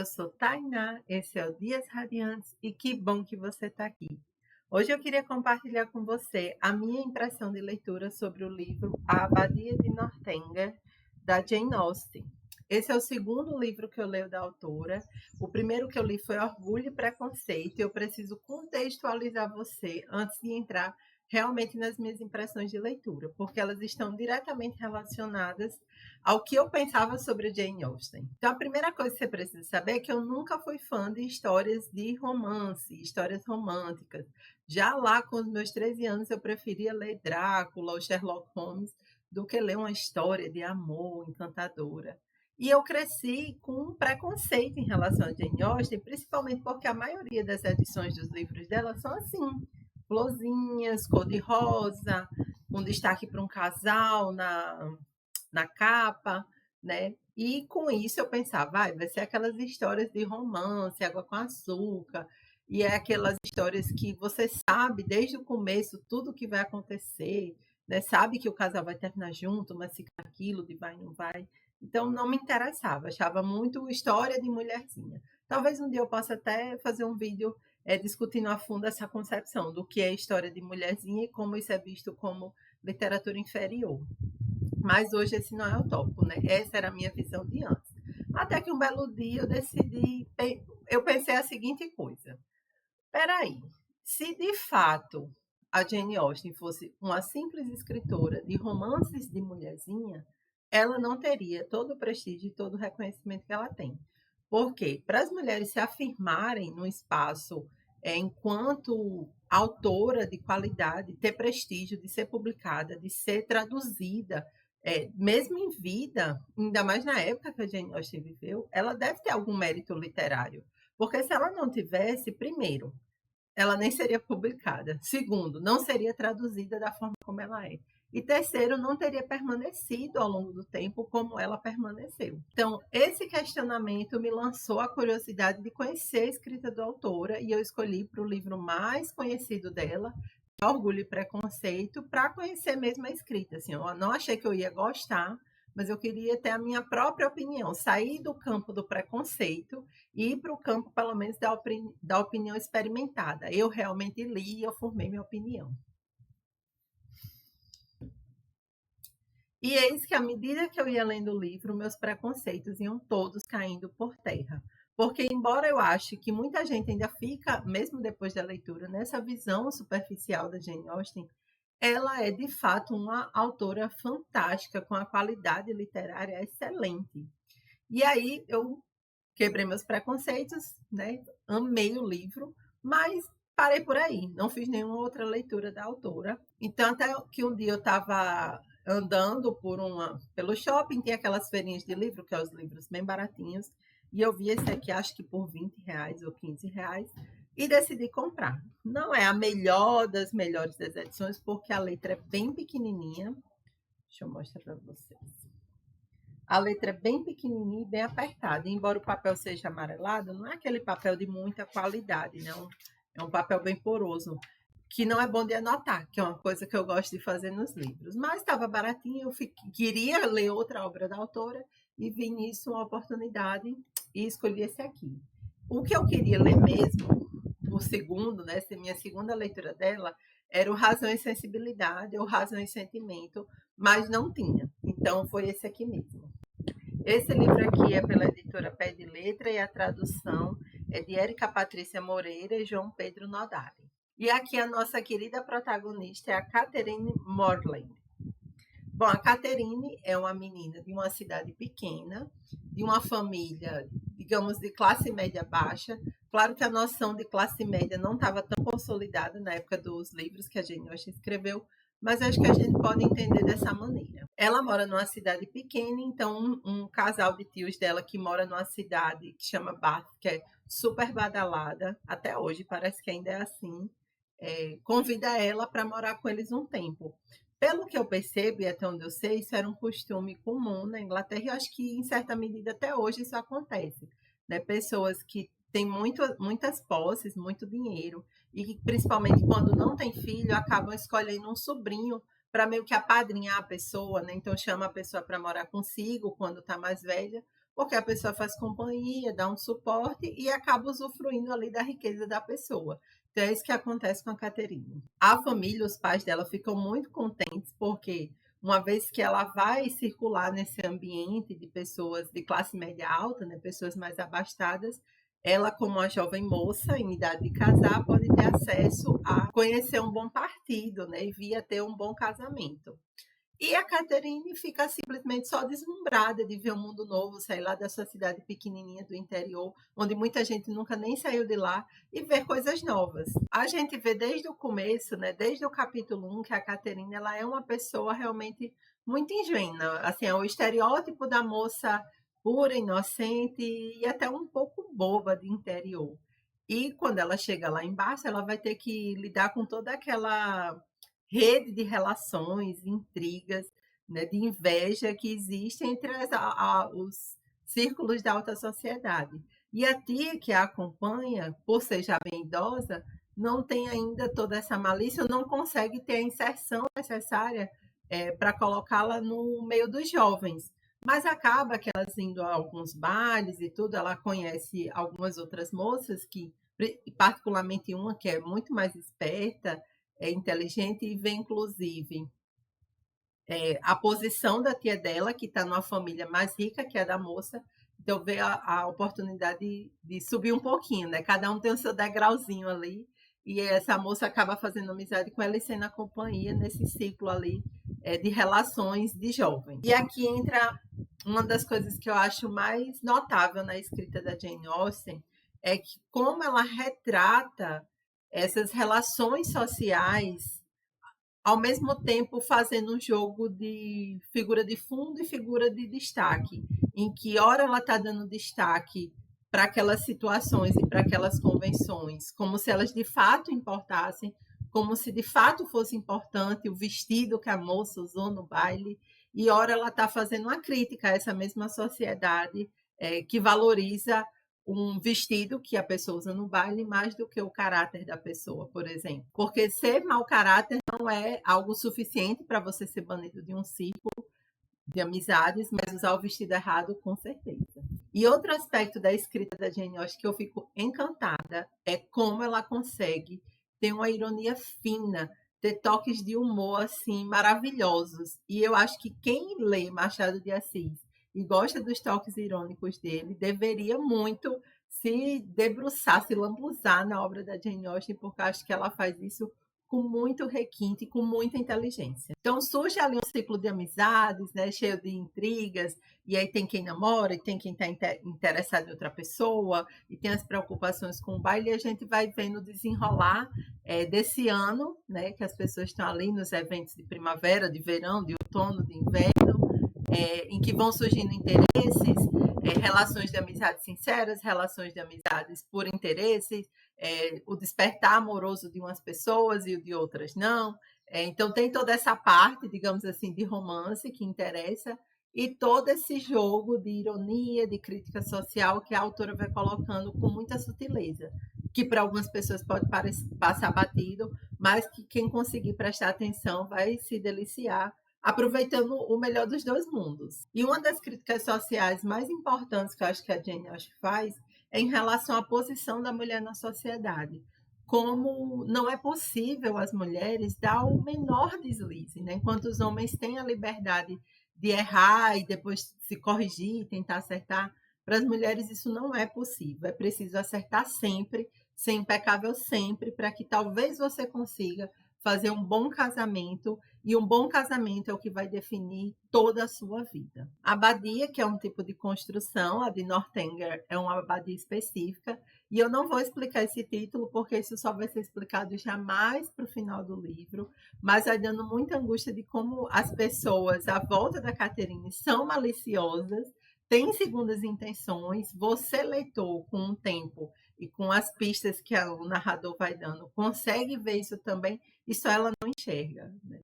sou Tainá, esse é o Dias Radiantes e que bom que você está aqui. Hoje eu queria compartilhar com você a minha impressão de leitura sobre o livro A Abadia de Northanger, da Jane Austen. Esse é o segundo livro que eu leio da autora. O primeiro que eu li foi Orgulho e Preconceito. Eu preciso contextualizar você antes de entrar realmente nas minhas impressões de leitura, porque elas estão diretamente relacionadas ao que eu pensava sobre Jane Austen. Então, a primeira coisa que você precisa saber é que eu nunca fui fã de histórias de romance, histórias românticas. Já lá com os meus 13 anos, eu preferia ler Drácula ou Sherlock Holmes do que ler uma história de amor encantadora. E eu cresci com um preconceito em relação a Jane Austen, principalmente porque a maioria das edições dos livros dela são assim, florzinhas, cor-de-rosa, com destaque para um casal na capa, né? E com isso eu pensava, vai ser aquelas histórias de romance, água com açúcar, e é aquelas histórias que você sabe desde o começo tudo o que vai acontecer, né? Sabe que o casal vai terminar junto, mas fica aquilo de vai não vai. Então não me interessava, achava muito história de mulherzinha. Talvez um dia eu possa até fazer um vídeo discutindo a fundo essa concepção do que é história de mulherzinha e como isso é visto como literatura inferior. Mas hoje esse não é o tópico, né? Essa era a minha visão de antes. Até que um belo dia eu pensei a seguinte coisa. Peraí, se de fato a Jane Austen fosse uma simples escritora de romances de mulherzinha, ela não teria todo o prestígio e todo o reconhecimento que ela tem. Porque para as mulheres se afirmarem no espaço enquanto autora de qualidade, ter prestígio, de ser publicada, de ser traduzida, mesmo em vida, ainda mais na época que a Jane Austen viveu, ela deve ter algum mérito literário. Porque se ela não tivesse, primeiro, ela nem seria publicada. Segundo, não seria traduzida da forma como ela é. E terceiro, não teria permanecido ao longo do tempo como ela permaneceu. Então, esse questionamento me lançou a curiosidade de conhecer a escrita da autora e eu escolhi para o livro mais conhecido dela, Orgulho e Preconceito, para conhecer mesmo a escrita. Assim, eu não achei que eu ia gostar, mas eu queria ter a minha própria opinião, sair do campo do preconceito e ir para o campo, pelo menos, da opinião experimentada. Eu realmente li e eu formei minha opinião. E eis que, à medida que eu ia lendo o livro, meus preconceitos iam todos caindo por terra. Porque, embora eu ache que muita gente ainda fica, mesmo depois da leitura, nessa visão superficial da Jane Austen, ela é, de fato, uma autora fantástica, com a qualidade literária excelente. E aí eu quebrei meus preconceitos, né? Amei o livro, mas parei por aí, não fiz nenhuma outra leitura da autora. Então, até que um dia eu estava andando pelo shopping, tem aquelas feirinhas de livro, que são os livros bem baratinhos, e eu vi esse aqui, acho que por R$ 20 ou R$ 15, e decidi comprar. Não é a melhor das melhores das edições, porque a letra é bem pequenininha. Deixa eu mostrar para vocês. A letra é bem pequenininha e bem apertada. Embora o papel seja amarelado, não é aquele papel de muita qualidade, não. É um papel bem poroso, que não é bom de anotar, que é uma coisa que eu gosto de fazer nos livros. Mas estava baratinho, eu queria ler outra obra da autora e vi nisso uma oportunidade e escolhi esse aqui. O que eu queria ler mesmo, o segundo, né, essa minha segunda leitura dela, era o Razão e Sensibilidade, ou Razão e Sentimento, mas não tinha. Então foi esse aqui mesmo. Esse livro aqui é pela editora Pé de Letra e a tradução é de Érica Patrícia Moreira e João Pedro Nodari. E aqui a nossa querida protagonista é a Catherine Morland. Bom, a Catherine é uma menina de uma cidade pequena, de uma família, digamos, de classe média baixa. Claro que a noção de classe média não estava tão consolidada na época dos livros que a Jane Austen escreveu, mas acho que a gente pode entender dessa maneira. Ela mora numa cidade pequena, então um casal de tios dela que mora numa cidade que chama Bath, que é super badalada, até hoje parece que ainda é assim, convida ela para morar com eles um tempo. Pelo que eu percebo, e até onde eu sei, isso era um costume comum na Inglaterra, e eu acho que, em certa medida, até hoje isso acontece. Né? Pessoas que têm muitas posses, muito dinheiro, e que, principalmente quando não tem filho, acabam escolhendo um sobrinho para meio que apadrinhar a pessoa, né? Então chama a pessoa para morar consigo quando está mais velha, porque a pessoa faz companhia, dá um suporte e acaba usufruindo ali da riqueza da pessoa. Então é isso que acontece com a Caterine. A família, os pais dela ficam muito contentes porque uma vez que ela vai circular nesse ambiente de pessoas de classe média alta, né, pessoas mais abastadas, ela, como uma jovem moça em idade de casar, pode ter acesso a conhecer um bom partido, né, e vir a ter um bom casamento. E a Catherine fica simplesmente só deslumbrada de ver um mundo novo, sair lá da sua cidade pequenininha do interior, onde muita gente nunca nem saiu de lá, e ver coisas novas. A gente vê desde o começo, né, desde o capítulo 1, que a Catherine ela é uma pessoa realmente muito ingênua. Assim, é o estereótipo da moça pura, inocente e até um pouco boba de interior. E quando ela chega lá embaixo, ela vai ter que lidar com toda aquela rede de relações, intrigas, né, de inveja que existe entre os círculos da alta sociedade. E a tia que a acompanha, por ser já bem idosa, não tem ainda toda essa malícia, não consegue ter a inserção necessária para colocá-la no meio dos jovens. Mas acaba que elas indo a alguns bailes e tudo, ela conhece algumas outras moças que, particularmente uma que é muito mais esperta, é inteligente e vê, inclusive, a posição da tia dela, que está numa família mais rica que a da moça, então vê a oportunidade de subir um pouquinho, né? Cada um tem o seu degrauzinho ali, e essa moça acaba fazendo amizade com ela e sendo a companhia nesse ciclo ali de relações de jovem. E aqui entra uma das coisas que eu acho mais notável na escrita da Jane Austen, é que como ela retrata essas relações sociais, ao mesmo tempo fazendo um jogo de figura de fundo e figura de destaque, em que hora ela está dando destaque para aquelas situações e para aquelas convenções, como se elas de fato importassem, como se de fato fosse importante o vestido que a moça usou no baile, e hora ela está fazendo uma crítica a essa mesma sociedade que valoriza um vestido que a pessoa usa no baile mais do que o caráter da pessoa, por exemplo. Porque ser mau caráter não é algo suficiente para você ser banido de um círculo de amizades, mas usar o vestido errado, com certeza. E outro aspecto da escrita da Jane Austen que eu fico encantada é como ela consegue ter uma ironia fina, ter toques de humor assim maravilhosos. E eu acho que quem lê Machado de Assis e gosta dos toques irônicos dele deveria muito se debruçar, se lambuzar na obra da Jane Austen, porque eu acho que ela faz isso com muito requinte, com muita inteligência. Então surge ali um ciclo de amizades, né, cheio de intrigas, e aí tem quem namora, e tem quem está interessado em outra pessoa, e tem as preocupações com o baile, e a gente vai vendo desenrolar desse ano, né, que as pessoas estão ali nos eventos de primavera, de verão, de outono, de inverno, em que vão surgindo interesses, relações de amizades sinceras, relações de amizades por interesses, o despertar amoroso de umas pessoas e o de outras não. Então tem toda essa parte, digamos assim, de romance que interessa e todo esse jogo de ironia, de crítica social que a autora vai colocando com muita sutileza, que para algumas pessoas pode passar batido, mas que quem conseguir prestar atenção vai se deliciar aproveitando o melhor dos dois mundos. E uma das críticas sociais mais importantes que eu acho que a Jane Austen faz é em relação à posição da mulher na sociedade. Como não é possível as mulheres dar o menor deslize, né? Enquanto os homens têm a liberdade de errar e depois se corrigir, tentar acertar, para as mulheres isso não é possível. É preciso acertar sempre, ser impecável sempre, para que talvez você consiga fazer um bom casamento, e um bom casamento é o que vai definir toda a sua vida. A abadia, que é um tipo de construção, a de Northanger é uma abadia específica, e eu não vou explicar esse título, porque isso só vai ser explicado jamais para o final do livro, mas vai dando muita angústia de como as pessoas à volta da Catherine são maliciosas, têm segundas intenções, você, leitor, com o tempo e com as pistas que o narrador vai dando, consegue ver isso também, e só ela não enxerga, né?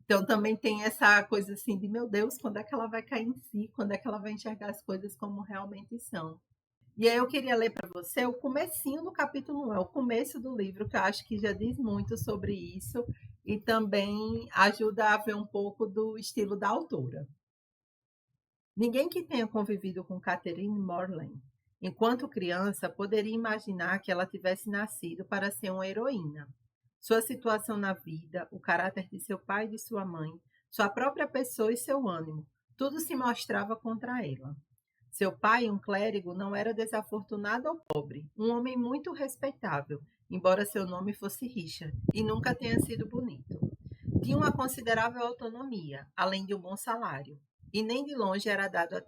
Então também tem essa coisa assim de, meu Deus, quando é que ela vai cair em si? Quando é que ela vai enxergar as coisas como realmente são? E aí eu queria ler para você o comecinho do capítulo 1, é o começo do livro, que eu acho que já diz muito sobre isso e também ajuda a ver um pouco do estilo da autora. Ninguém que tenha convivido com Catherine Morland enquanto criança poderia imaginar que ela tivesse nascido para ser uma heroína. Sua situação na vida, o caráter de seu pai e de sua mãe, sua própria pessoa e seu ânimo, tudo se mostrava contra ela. Seu pai, um clérigo, não era desafortunado ou pobre, um homem muito respeitável, embora seu nome fosse Richard, e nunca tenha sido bonito. Tinha uma considerável autonomia, além de um bom salário, e nem de longe era dado a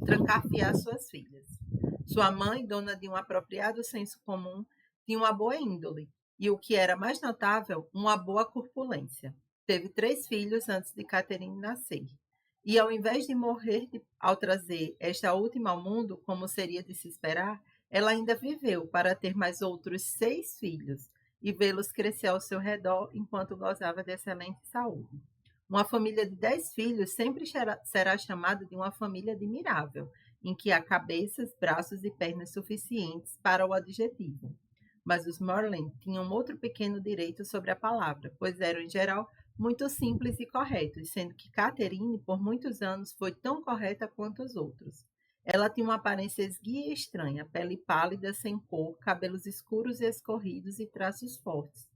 trancafiar suas filhas. Sua mãe, dona de um apropriado senso comum, tinha uma boa índole, e o que era mais notável, uma boa corpulência. Teve 3 filhos antes de Catherine nascer. E ao invés de morrer ao trazer esta última ao mundo, como seria de se esperar, ela ainda viveu para ter mais outros 6 filhos e vê-los crescer ao seu redor enquanto gozava de excelente saúde. Uma família de 10 filhos sempre será chamada de uma família admirável, em que há cabeças, braços e pernas suficientes para o adjetivo. Mas os Morland tinham outro pequeno direito sobre a palavra, pois eram, em geral, muito simples e corretos, sendo que Catherine, por muitos anos, foi tão correta quanto os outros. Ela tinha uma aparência esguia e estranha, pele pálida, sem cor, cabelos escuros e escorridos e traços fortes,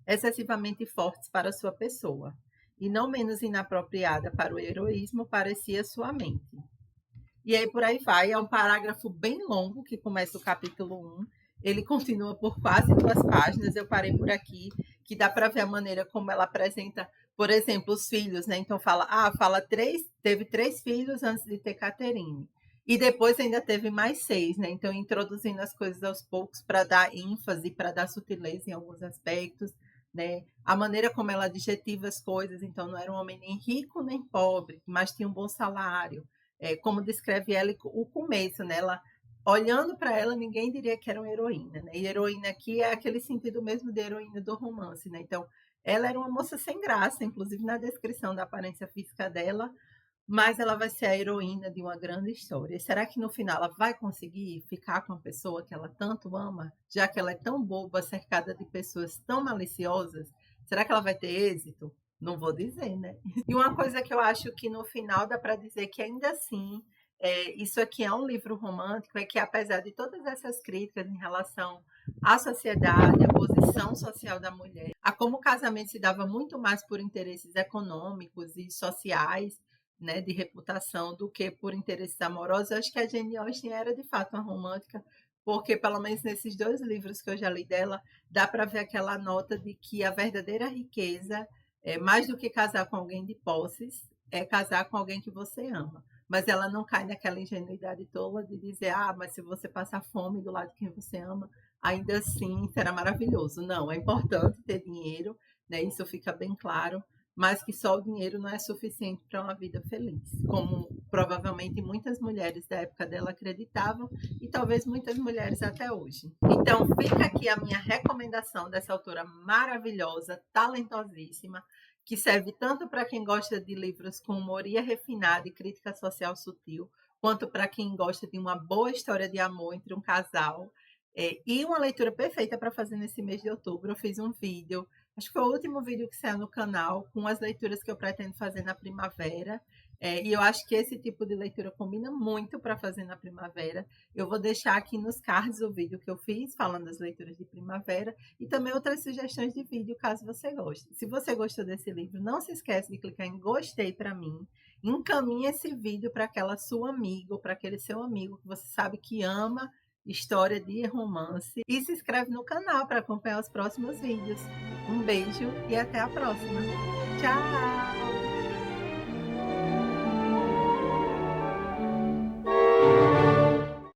excessivamente fortes para sua pessoa, e não menos inapropriada para o heroísmo parecia sua mente. E aí por aí vai, é um parágrafo bem longo que começa o capítulo 1, ele continua por quase 2 páginas, eu parei por aqui, que dá para ver a maneira como ela apresenta, por exemplo, os filhos, né? Então teve 3 filhos antes de ter Catherine. E depois ainda teve mais 6, né? Então, introduzindo as coisas aos poucos para dar ênfase, para dar sutileza em alguns aspectos, né? A maneira como ela adjetiva as coisas, então não era um homem nem rico nem pobre, mas tinha um bom salário. Como descreve ela o começo, né? Ela, olhando para ela, ninguém diria que era uma heroína, né? E heroína aqui é aquele sentido mesmo de heroína do romance, né? Então, ela era uma moça sem graça, inclusive na descrição da aparência física dela, mas ela vai ser a heroína de uma grande história. E será que no final ela vai conseguir ficar com a pessoa que ela tanto ama, já que ela é tão boba, cercada de pessoas tão maliciosas? Será que ela vai ter êxito? Não vou dizer, né? E uma coisa que eu acho que no final dá para dizer que ainda assim, isso aqui é um livro romântico, é que apesar de todas essas críticas em relação à sociedade, à posição social da mulher, a como o casamento se dava muito mais por interesses econômicos e sociais, né, de reputação, do que por interesses amorosos, eu acho que a Jane Austen era de fato uma romântica, porque pelo menos nesses 2 livros que eu já li dela, dá para ver aquela nota de que a verdadeira riqueza mais do que casar com alguém de posses, é casar com alguém que você ama. Mas ela não cai naquela ingenuidade tola de dizer, mas se você passar fome do lado de quem você ama, ainda assim será maravilhoso. Não, é importante ter dinheiro, né? Isso fica bem claro, mas que só o dinheiro não é suficiente para uma vida feliz, como provavelmente muitas mulheres da época dela acreditavam e talvez muitas mulheres até hoje. Então, fica aqui a minha recomendação dessa autora maravilhosa, talentosíssima, que serve tanto para quem gosta de livros com humoria refinada e crítica social sutil, quanto para quem gosta de uma boa história de amor entre um casal. E uma leitura perfeita para fazer nesse mês de outubro. Eu fiz um vídeo, acho que foi o último vídeo que saiu no canal, com as leituras que eu pretendo fazer na primavera. E eu acho que esse tipo de leitura combina muito para fazer na primavera. Eu vou deixar aqui nos cards o vídeo que eu fiz, falando das leituras de primavera, e também outras sugestões de vídeo, caso você goste. Se você gostou desse livro, não se esquece de clicar em gostei para mim. Encaminhe esse vídeo para aquela sua amiga, ou para aquele seu amigo que você sabe que ama história de romance. E se inscreve no canal para acompanhar os próximos vídeos. Um beijo e até a próxima. Tchau!